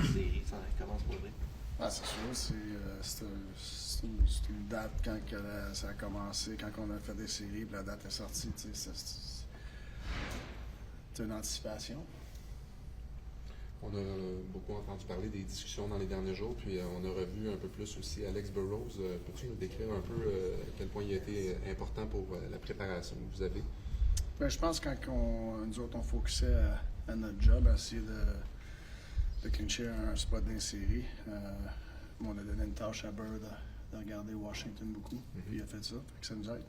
série, ça commence pour vrai. Ah, c'est sûr, c'est une date quand ça a commencé, quand on a fait des séries, puis la date est sortie, c'est une anticipation. On a beaucoup entendu parler des discussions dans les derniers jours, puis on a revu un peu plus aussi Alex Burrows. Peux-tu nous décrire un peu à quel point il a été important pour la préparation que vous avez? Ben, je pense que quand nous autres, on focusait à notre job, à essayer de clincher un spot dans les séries, on a donné une tâche à Bird de regarder Washington beaucoup, puis il a fait ça, fait que ça nous aide.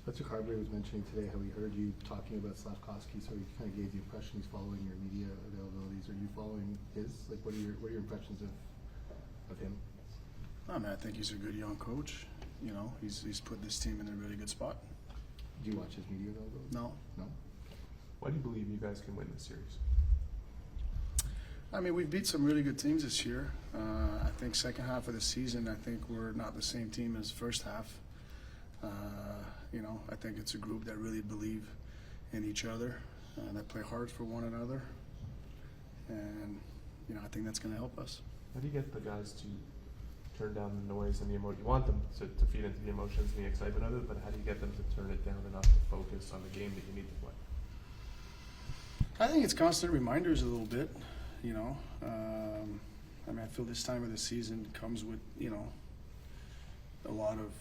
Spencer Carberry was mentioning today how he heard you talking about Slavkovsky, so he kind of gave the impression he's following your media availabilities. Are you following his? Like, what are your impressions of him? I mean, I think he's a good young coach. You know, he's put this team in a really good spot. Do you watch his media availabilities? No. No? Why do you believe you guys can win this series? I mean, we've beat some really good teams this year. I think second half of the season, I think we're not the same team as first half. You know, I think it's a group that really believe in each other, that play hard for one another, and you know, I think that's going to help us. How do you get the guys to turn down the noise and the emotion? You want them to feed into the emotions and the excitement of it, but how do you get them to turn it down enough to focus on the game that you need to play? I think it's constant reminders a little bit, you know. I mean, I feel this time of the season comes with, you know, a lot of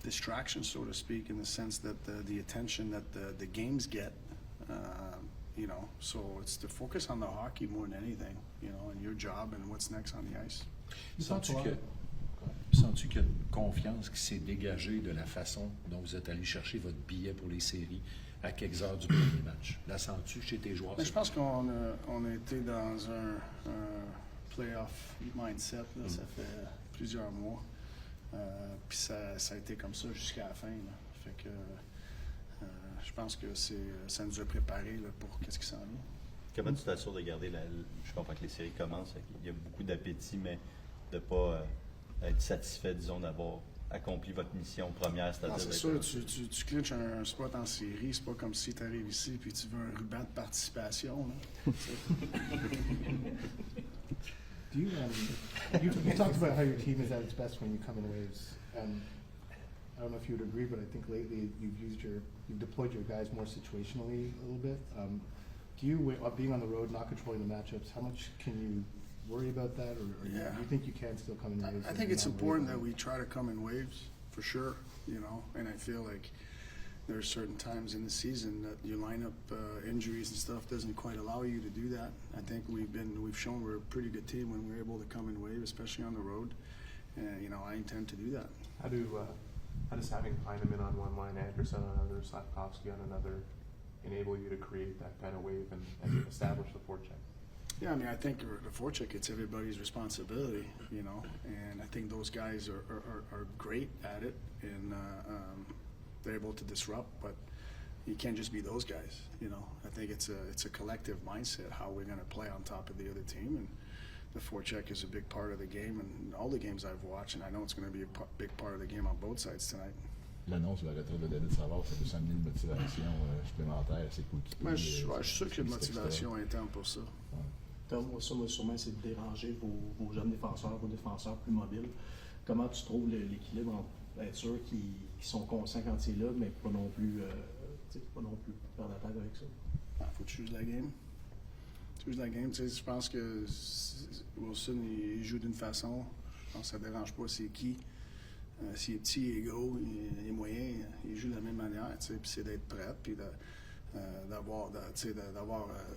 distraction, so to speak, in the sense that the attention that the games get, you know, so it's to focus on the hockey more than anything, you know, and your job and what's next on the ice. Sens-tu qu'il y a une confiance qui s'est dégagée de la façon dont vous êtes allé chercher votre billet pour les séries à quelques heures du premier match? La sens-tu chez tes joueurs? Mais je pense qu'on a été dans un playoff mindset, là, ça fait plusieurs mois. Puis ça a été comme ça jusqu'à la fin. Là. Fait que je pense que ça nous a préparés là, pour qu'est-ce qui s'en vient. Comment tu t'assures de garder je comprends que les séries commencent, il y a beaucoup d'appétit, mais de ne pas être satisfait, disons, d'avoir accompli votre mission première, c'est-à-dire... C'est sûr, tu clinches un spot en série, c'est pas comme si tu arrives ici et tu veux un ruban de participation. Là. Do you, you talked about how your team is at its best when you come in waves. I don't know if you would agree, but I think lately you've deployed your guys more situationally a little bit. Do you, being on the road, not controlling the matchups, how much can you worry about that, or do you think you can still come in waves? I think it's important that we try to come in waves, for sure, you know, and I feel like there are certain times in the season that your lineup injuries and stuff doesn't quite allow you to do that. I think we've shown we're a pretty good team when we're able to come in waves, especially on the road. And you know, I intend to do that. How does having Heineman on one line, Anderson on another, Slavkovsky on another, enable you to create that kind of wave and establish the forecheck? Yeah, I mean, I think the forecheck, it's everybody's responsibility, you know, and I think those guys are great at it, and they're able to disrupt, but you can't just be those guys, you know. I think it's a collective mindset, how we're going to play on top of the other team, and the forecheck is a big part of the game, and all the games I've watched, and I know it's going to be a big part of the game on both sides tonight. L'annonce de la retraite de David Savard, ça peut amener une motivation supplémentaire à ses coéquipiers. Ben, je suis sûr qu'il y a une motivation interne pour ça. Moi, sûrement, c'est de déranger vos jeunes défenseurs, vos défenseurs plus mobiles. Comment tu trouves l'équilibre entre être sûr qu'ils sont conscients quand c'est là, mais pas non plus perdre la tête avec ça? Il faut choose la game. Je pense que Wilson, il joue d'une façon. Je pense que ça ne dérange pas c'est qui. S'il est petit, il est gros, il est moyen, il joue de la même manière. Puis c'est d'être prêt, puis d'avoir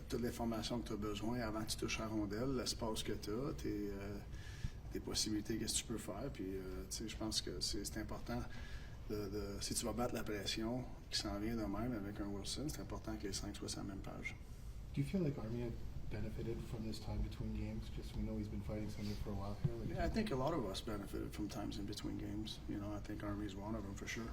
toutes les formations que tu as besoin avant que tu touches à la rondelle, l'espace que tu as, tes possibilités, qu'est-ce que tu peux faire. Puis je pense que c'est important. Si tu vas battre la pression qui s'en vient de même avec un Wilson, c'est important que les 5 soient sur la même page. Do you feel like Armia benefited from this time between games? Just we know he's been fighting something for a while here. Yeah, I think a lot of us benefited from times in between games. You know, I think Army's one of them for sure.